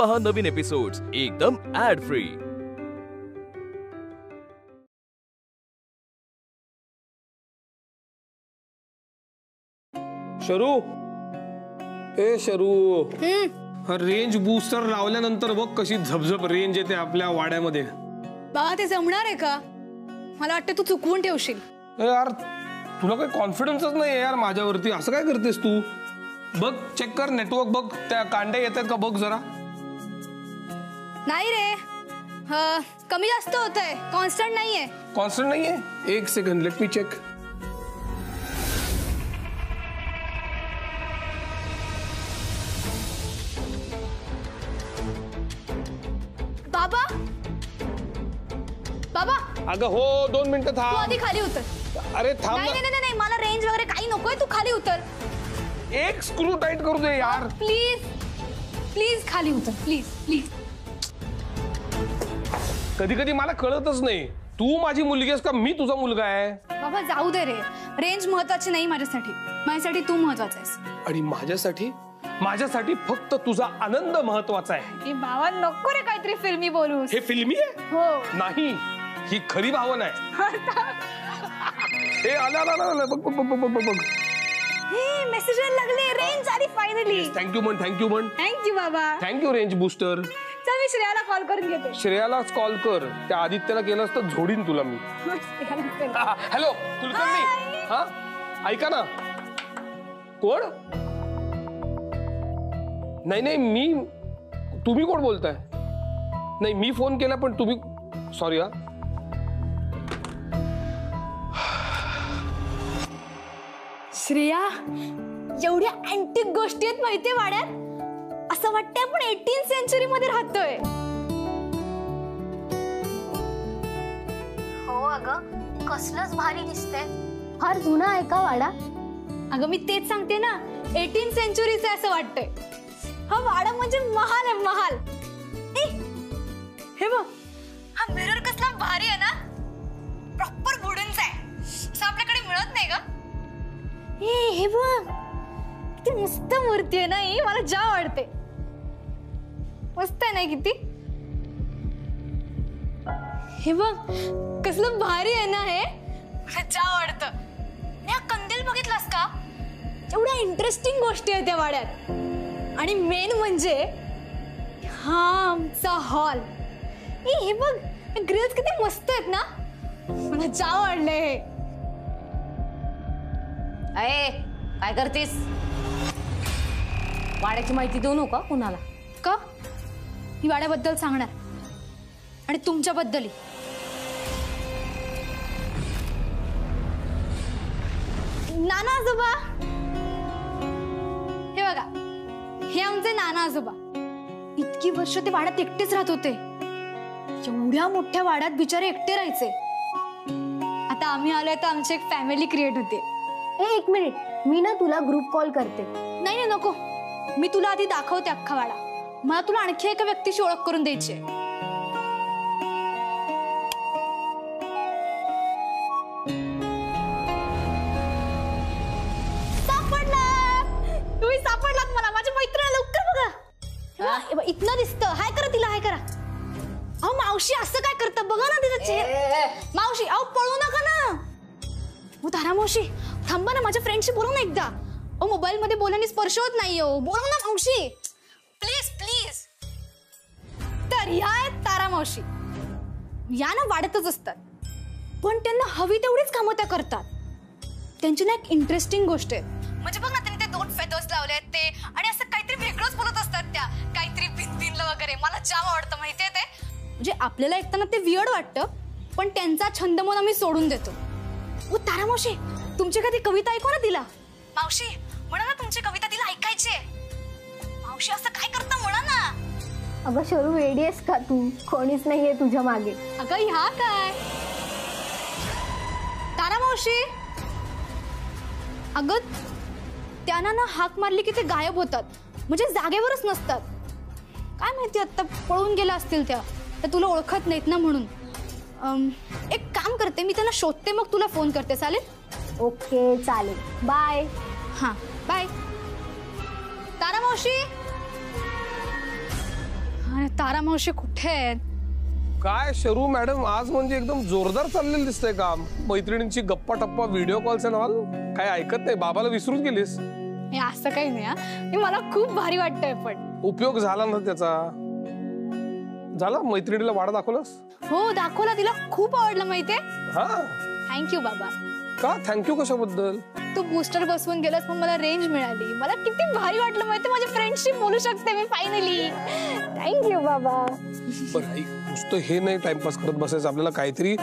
पहा नवीन एपिसोड्स एकदम add free. शरू, ए शरू, रेंज बूस्टर लावल्यानंतर बघ कशी झपझप रेंज येते आपल्या वाड्यामध्ये। बाबा ते जमणार आहे का? मला वाटतं तू चुकवून ठेवशील। यार तुला काही कॉन्फिडन्सच नाही यार माझ्यावरती, असं काय करतेस तू? बघ चेक कर नेटवर्क, बघ त्या कांड्या येतात का बघ जरा। नाही रे, कमी जास्त होतंय, कॉन्स्टंट नाहीये। कॉन्स्टंट नाहीये? एक सेकंड, लेट मी चेक। बाबा बाबा अगं हो, 2 मिनिटं तू थांब। आधी खाली उतर। अरे थांब। नाही नाही नाही, मला रेंज वगैरे काही नकोय, तू खाली उतर। एक स्क्रू टाइट करू दे यार। प्लीज प्लीज खाली उतर, प्लीज प्लीज। कधी कधी मला कळतच नाही, तू माझी मुलगी आहेस का मी तुझा मुलगा आहे? बाबा जाऊ दे रे, रेंज महत्वाची नाही माझ्यासाठी, माझ्यासाठी तू महत्वाचा आहेस। आणि माझ्यासाठी? माझ्यासाठी फक्त तुझा आनंद महत्वाचा आहे। बाबा नको रे काहीतरी फिल्मी बोलूस। हे फिल्मी आहे? हो। नाही, ही खरी भावना आहे। हे आला बघ बघ बघ बघ बघ। हे मेसेज लागले, रेंज आली फायनली। थँक्यू म्हण, थँक्यू म्हण। थँक्यू बाबा। Thank you range booster. चल मी श्रेयाला कॉल करून घेते। श्रेयालाच कॉल कर, त्या आदित्यला केलंस तर झोडीन तुला मी। हॅलो कुलकर्णी, हा ऐका ना। कोण? नाही नाही, मी, तुम्ही कोण बोलताय? नाही मी फोन केला पण तुम्ही, सॉरी। हा श्रेया, एवढ्या अँटिक गोष्टी आहेत माहितीये वाड्यात, असं वाटतंय आपण 18th सेंचुरी मध्ये राहतोय। हो अगं, कसलंच भारी दिसतंय। फार जुना आहे का वाडा? अगं मी तेच सांगते ना, 18th सेंचुरीचं आहे असं वाटतंय। हा वाडा म्हणजे महाल आहे, महाल। हे बघ, हा मिरर कसला भारी आहे ना, प्रॉपर वुडनचा आहे, असं आपल्याकडे मिळत नाही का? हे बघ किती मस्त मूर्ती आहे ना ही, मला जा आवडते। मस्त आहे ना किती? हे बघ कसलं भारी आहे ना हे, मला जा आवडतं। हा कंदील बघितलास का? एवढ्या इंटरेस्टिंग गोष्टी आहेत त्या वाड्यात। आणि मेन म्हणजे हा आमचा हॉल। हे बघ ग्रिल्स किती मस्त आहेत ना, मला जा आवडले हे। अरे काय करतेस? वाड्याची माहिती देऊ नका कुणाला। का? ही वाड्याबद्दल सांगणार आणि तुमच्याबद्दलही। नाना आजोबा, हे बघा, हे आमचे नाना आजोबा। इतकी वर्ष ते वाड्यात एकटेच राहत होते, एवढ्या मोठ्या वाड्यात बिचारे एकटे राहायचे। आता आम्ही आलोय तर आमची एक फॅमिली क्रिएट होते। एक मिनिट, मी ना तुला ग्रुप कॉल करते। नाही नाही नको, मी तुला आधी दाखवते अख्खा वाडा। मला तुला आणखी एका व्यक्तीची ओळख करून द्यायची आहे। तुम्ही सापडलात मला, माझ्या मैत्रिणीला लवकर बघा। इथनं दिसतं, हाय करा तिला, हाय करा। अहो मावशी असं काय करता, बघा ना तिचा चेहरा। मावशी अहो पळू नका ना। हो तारा मावशी थांबा ना, माझ्या फ्रेंडशी बोलू ना एकदा। अहो मोबाईल मध्ये बोलण्याने स्पर्श होत नाही हो, बोलू ना मावशी प्लीज प्लीज। तर ह्या आहेत तारा मावशी, या ना वाढतच असतात, पण त्यांना हवी तेवढीच कामं त्या करतात। त्यांची ना एक इंटरेस्टिंग गोष्ट आहे, म्हणजे बघ ना त्यांनी ते 2 फेदर्स लावले आहेत ते, आणि असं काहीतरी वेगळंच बोलत असतात त्या, काहीतरी भिनभिनलं वगैरे। मला जाम आवडतं माहितीये ते, म्हणजे आपल्याला ऐकताना ते वियर्ड वाटतं, पण त्यांचा छंद म्हणून आम्ही सोडून देतो। ओ तारा मावशी, तुमची कधी कविता ऐकू ना तिला। मावशी म्हणा ना, तुमची कविता तिला ऐकायची आहे। मावशी असं काय करता म्हणा ना। अगं शरू, वेडी आहेस का तू? कोणीच नाहीये तुझ्या मागे। अगं ह्या काय तारा मावशी, अगं त्यांना ना हाक मारली की ते गायब होतात, म्हणजे जागेवरच नसतात। काय माहिती आता पळून गेल्या असतील त्या, तर तुला ओळखत नाहीत ना म्हणून। एक काम करते, मी त्यांना शोधते, मग तुला फोन करते, चालेल? ओके चालेल, बाय। हां बाय। तारा मावशी, तारा मावशी कुठे आहेत? काय शरू मॅडम, आज म्हणजे एकदम जोरदार चाललेलं दिसतंय काम. मैत्रिणींची गप्पा टप्पा, व्हिडिओ कॉल्स नावाल काय ऐकत नाही. बाबाला विसरून गेलीस? हे असं काही नाही हा. हे मला खूप भारी वाटतंय. पण उपयोग झाला ना त्याचा? झाला? मैत्रिणीला वाडा दाखवलास? हो दाखवला, तिला खूप आवडलं माहितीये. हा, थँक्यू बाबा. का थँक्यू कशाबद्दल? तू बूस्टर बसवून गेलास मग मला रेंज मिळाली. मला किती भारी वाटलं माहितीये. माझ्या फ्रेंडशी बोलू शकते मी फायनली. थँक्यू बाबा. बरं ऐक, नुसतं हे नाही टाइमपास करत बसायचं, आपल्याला काहीतरी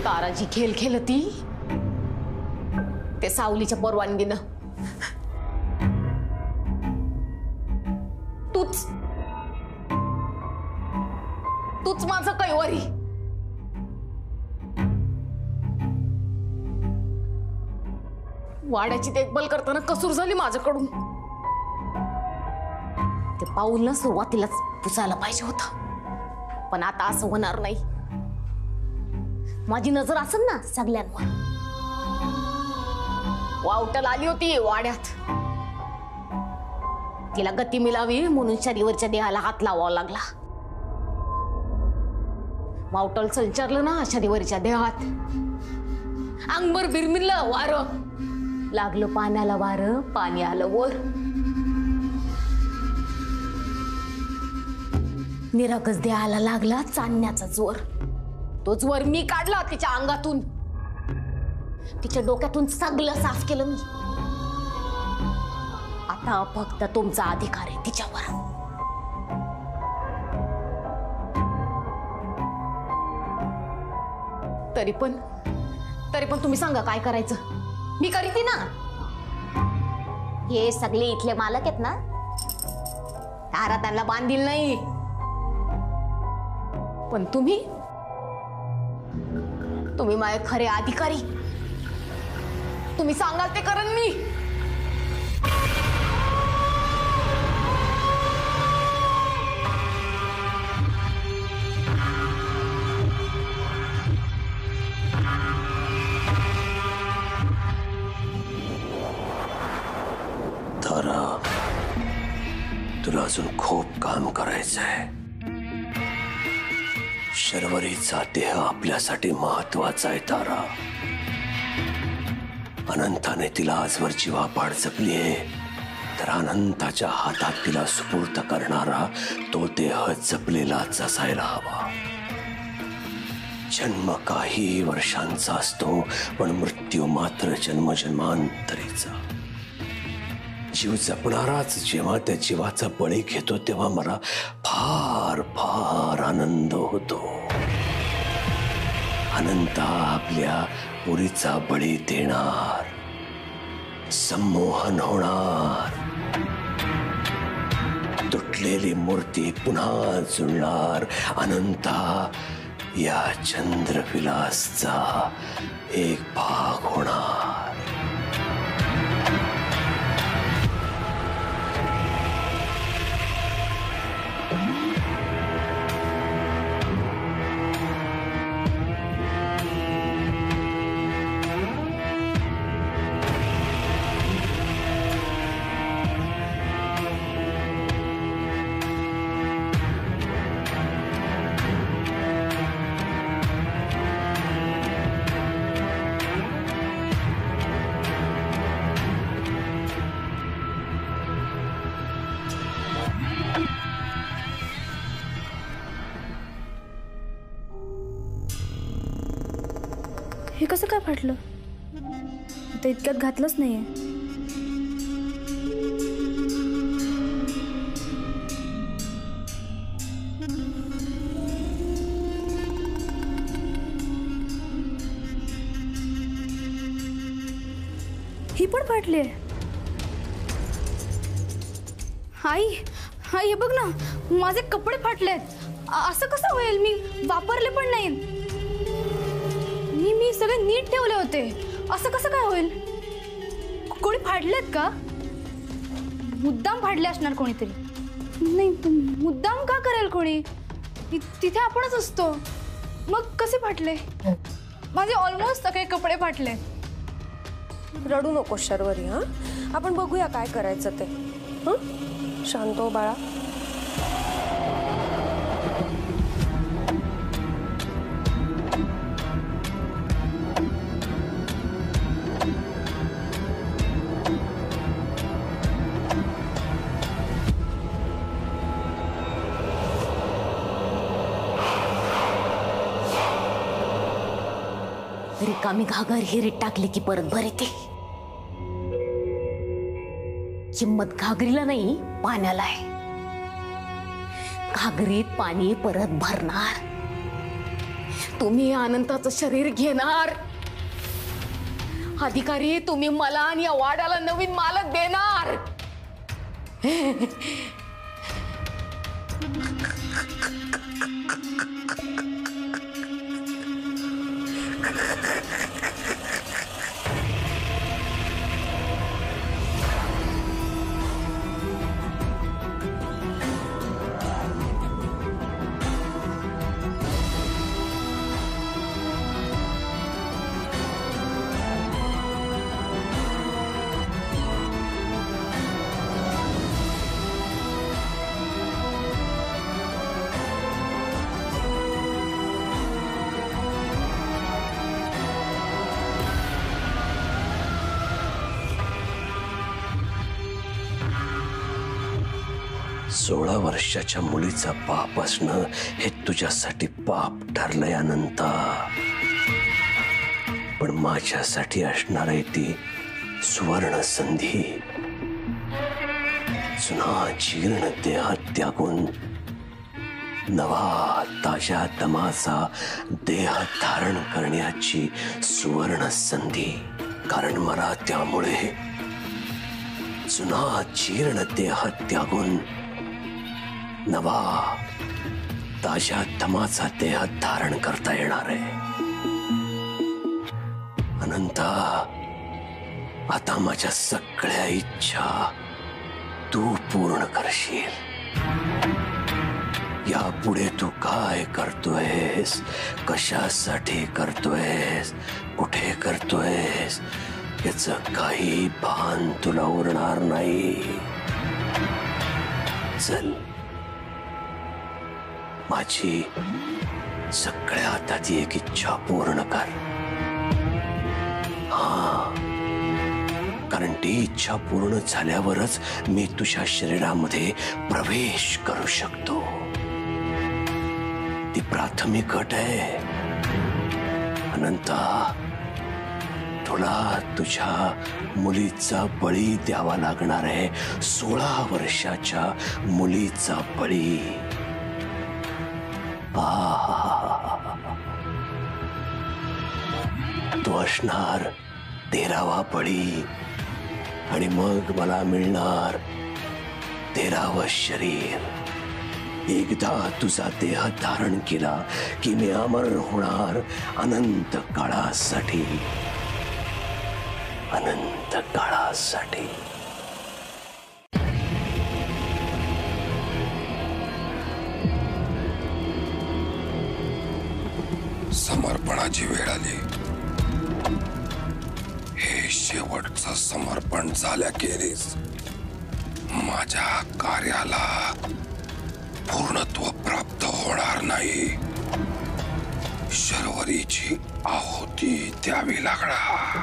ताराजी खेळ खेळती ते सावलीच्या परवानगीनं. तूच माझं कैवारी. वाड्याची देखभाल करताना कसूर झाली माझ्याकडून. ते पाऊल ना सुरुवातीलाच पुसायला पाहिजे होतं, पण आता असं होणार नाही. माझी नजर असेल ना सगळ्यांवर. वावटल आली होती वाड्यात, तिला गती मिळावी म्हणून शरीवरच्या देहाला हात लावावा लागला. वावटल संचारलं ना शरीवरच्या देहात, अंगभर बिरमिरलं वार. लागलं पाण्याला वार, पाणी आलं वर. निरागस देहाला लागला चांदण्याचा जोर. तो जोर मी काढला तिच्या अंगातून, तिच्या डोक्यातून सगळं साफ केलं मी. आता फक्त तुमचा अधिकार आहे तिच्यावर. तरी पण तुम्ही सांगा काय करायचं. मी करीते ना. हे सगळे इथले मालक आहेत ना, तारा त्यांना बांधील नाही. पण तुम्ही माझे खरे अधिकारी. तुम्ही सांगाल ते करेन मी. तारा, तुला अजून खूप काम करायचंय. शर्वरीचा देह आपल्यासाठी महत्वाचा आहे तारा. अनंताने तिला आजवर जीवापाड जपलीये, तर अनंताच्या हातात तिला सुपूर्त करणारा तो देह जपलेलाच असायला हवा. जन्म काही वर्षांचा असतो, पण मृत्यू मात्र जन्मजन्मांतरीचा. जीव जपणाराच जेव्हा त्या जीवाचा बळी घेतो तेव्हा मला फार फार आनंद होतो. अनंता आपल्या पुरीचा बळी देणार, संमोहन होणार, तुटलेली मूर्ती पुन्हा जुळणार. अनंता या चंद्रविलासचा एक भाग होणार. हे कसं काय फाटलं? तर इतक्यात घातलंच नाहीये. ही पण फाटली. आई हा हे बघ ना, माझे कपडे फाटलेत. असं कसं होईल? मी वापरले पण नाहीत. मी सगळे नीट ठेवले होते. असं कसं काय होईल? कोणी फाडलेत का? मुद्दाम फाडले असणार कोणीतरी. नाही, मुद्दाम का करेल कोणी? तिथे आपणच असतो. मग कसे फाटले? माझे ऑलमोस्ट सगळे कपडे फाटले. रडू नको शर्वरी. हा, आपण बघूया काय करायचं ते. शांत हो बाळा. रिकामी घागर हिरीत टाकली की परत भर येते. किंमत घागरीला नाही, पाण्याला आहे. घागरीत पाणी परत भरणार. तुम्ही अनंताचं शरीर घेणार. अधिकारी, तुम्ही मला आणि या वाड्याला नवीन मालक देणार. सोळा वर्षाच्या मुलीचा बाप असणं हे तुझ्यासाठी पाप ठरलंय अनंता. पण माझ्यासाठी असणार आहे ती सुवर्ण संधी. जुना जीर्ण देहात त्यागून नवा ताज्या दमाचा देह धारण करण्याची सुवर्ण संधी. कारण मला त्यामुळे जुना जीर्ण देह त्यागून नवा ताज्या दमाचा देह धारण करता येणार आहे. अनंता, आता माझ्या सगळ्या इच्छा तू पूर्ण करशील. यापुढे तू काय करतोयस, कशासाठी करतोयस, कुठे करतोयस याचं काही भान तुला उरणार नाही. चल, माझी सगळ्यात आधी एक इच्छा पूर्ण कर. हा, कारण ती इच्छा पूर्ण झाल्यावरच मी तुझ्या शरीरामध्ये प्रवेश करू शकतो. ती प्राथमिक अट आहे. अनंता, तुला तुझ्या मुलीचा बळी द्यावा लागणार आहे. 16 वर्षाच्या मुलीचा बळी. तो असणार 13वा बळी. आणि मग मला मिळणार 13वं शरीर. एकदा तुझा देह धारण केला की मी अमर होणार अनंत काळासाठी. अनंत काळासाठी. समर्पणाची वेळ आली. हे शेवटचं समर्पण झाल्याखेरीज माझ्या कार्याला पूर्णत्व प्राप्त होणार नाही. शर्वरीची आहुती द्यावी लागणार.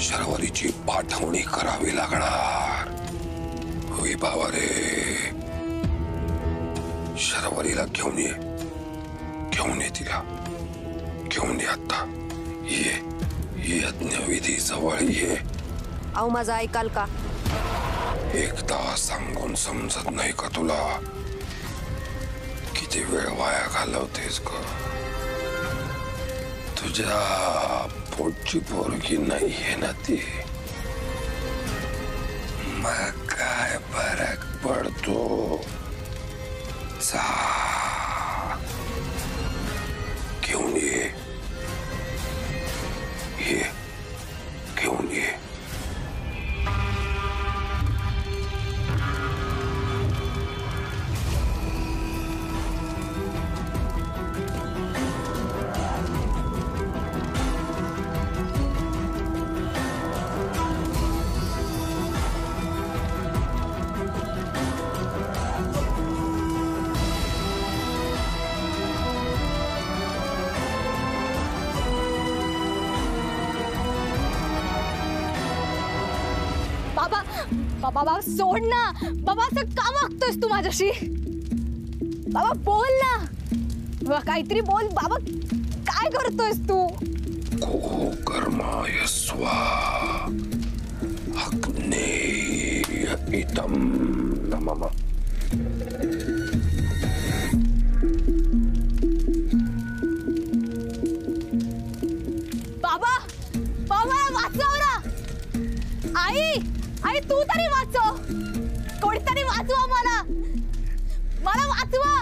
शर्वरीची पाठवणी करावी लागणार. होई बाबा रे, शर्वरीला घेऊन ये. घेऊन ये तिला. घेऊन ये आता. ये यज्ञविधी जवळ ये. अहो माझं ऐकाल का? एकदा सांगून समजत नाही का तुला? किती वेळ वाया घालवतेस ग? तुझ्या पोटची पोरगी नाहीये ना ती. मग काय फरक बाबा सोड ना बाबा, असं का वागतोयस तू माझ्याशी? बाबा बोल ना बाबा, काहीतरी बोल बाबा, काय करतोयस तू? कर्माय स्वाहा अग्नेय इदं नमः. बाबा बाबा वाचव ना. आई आई तू तरी वाचव, कोणीतरी वाचवा मला, मला वाचवा.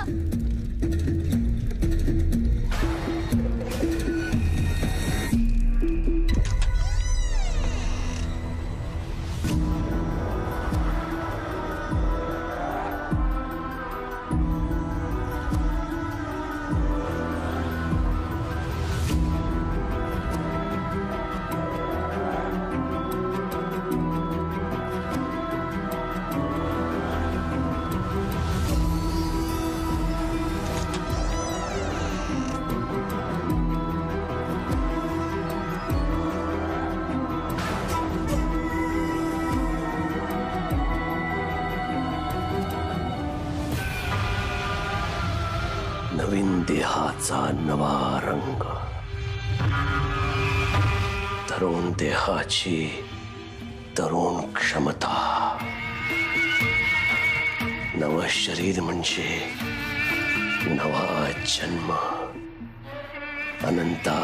नवीन देहाचा नवा रंग, तरुण देहाची तरुण क्षमता, नव शरीर म्हणजे नवा जन्म. अनंता,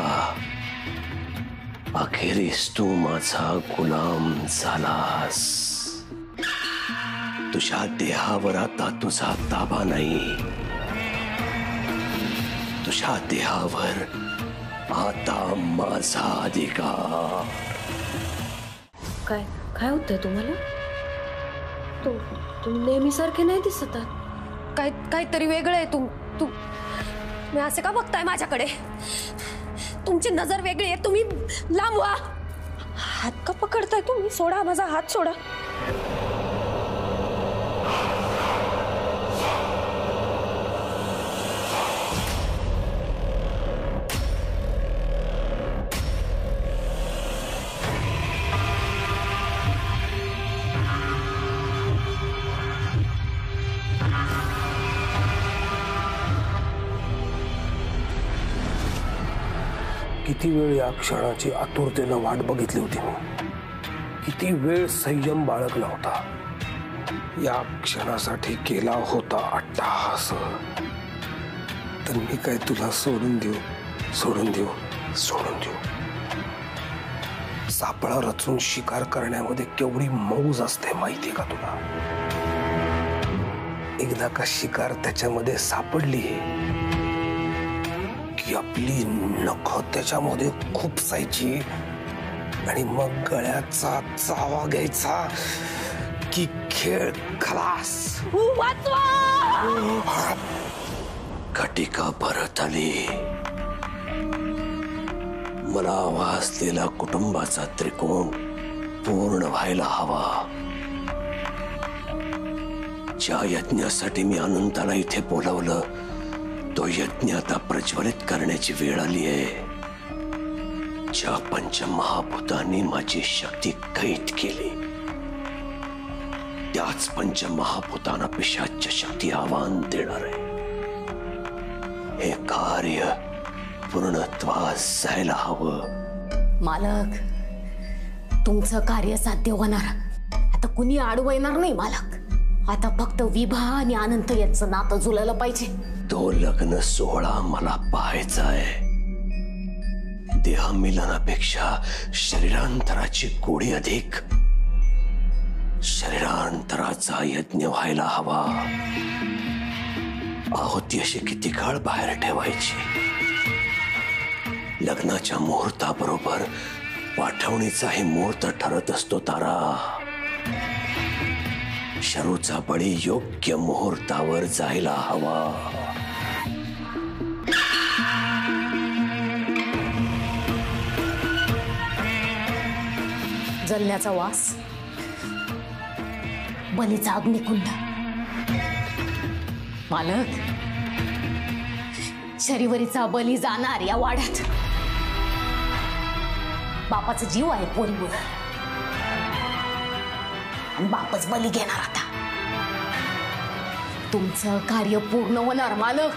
अखेरीस तू माझा गुलाम झालास. तुझ्या देहावर आता तुझा ताबा नाही, तुझ्या देहावर आता माझा अधिकार. काय काय होतंय तुम्हाला? तुम्ही नेहमी सारखे नाही दिसत आहात. काहीतरी वेगळं आहे. तुम्ही असे का बघताय माझ्याकडे? तुमची नजर वेगळी आहे. तुम्ही लांब व्हा. हात का पकडताय तुम्ही? सोडा माझा हात, सोडा. किती वेळ या क्षणाची आतुरतेनं वाट बघितली होती मी. किती वेळ संयम बाळगला होता. या क्षणासाठी केला होता अट्टहास. तर मी काय तुला सोडून देऊ? सापळा रचून शिकार करण्यामध्ये केवढी मौज असते माहिती का तुला? एकदा का शिकार त्याच्यामध्ये सापडली की आपली नख त्याच्यामध्ये खुपसायची आणि मग गळ्याचा चावा घ्यायचा की खेळ खलास. घटिका परत आली. मला हवा असलेला कुटुंबाचा त्रिकोण पूर्ण व्हायला हवा. ज्या यज्ञासाठी मी अनंताला इथे बोलावलं तो यज्ञ आता प्रज्वलित करण्याची वेळ आली आहे. ज्या पंचमहाभूतांनी माझी शक्ती कैद केली त्याच पंचमहाभूतांना पिशाच्य शक्ती आव्हान देणार आहे. हे कार्य पूर्णत्वास जायला हवं. मालक, तुमचं कार्य साध्य होणार. आता कुणी आडवं येणार नाही मालक. आता फक्त विभा आणि अनंत यांचं नातं जुळलं पाहिजे. तो लग्न सोहळा मला पाहायचा आहे. देहमिलनापेक्षा शरीरांतराची गोडी अधिक. शरीरांतराचा यज्ञ व्हायला हवा. आहुती अशी किती काळ बाहेर ठेवायची. लग्नाच्या मुहूर्ताबरोबर पाठवणीचाही मुहूर्त ठरत असतो तारा. शरूचा बळी योग्य मुहूर्तावर जायला हवा. जलण्याचा वास, बलीचा अग्निकुंड. मालक, शरीवरीचा बली जाणार या वाड्यात. बापाचा जीव आहे पोरीवर. आणि बापच बली घेणार आता. तुमचं कार्य पूर्ण होणार मालक.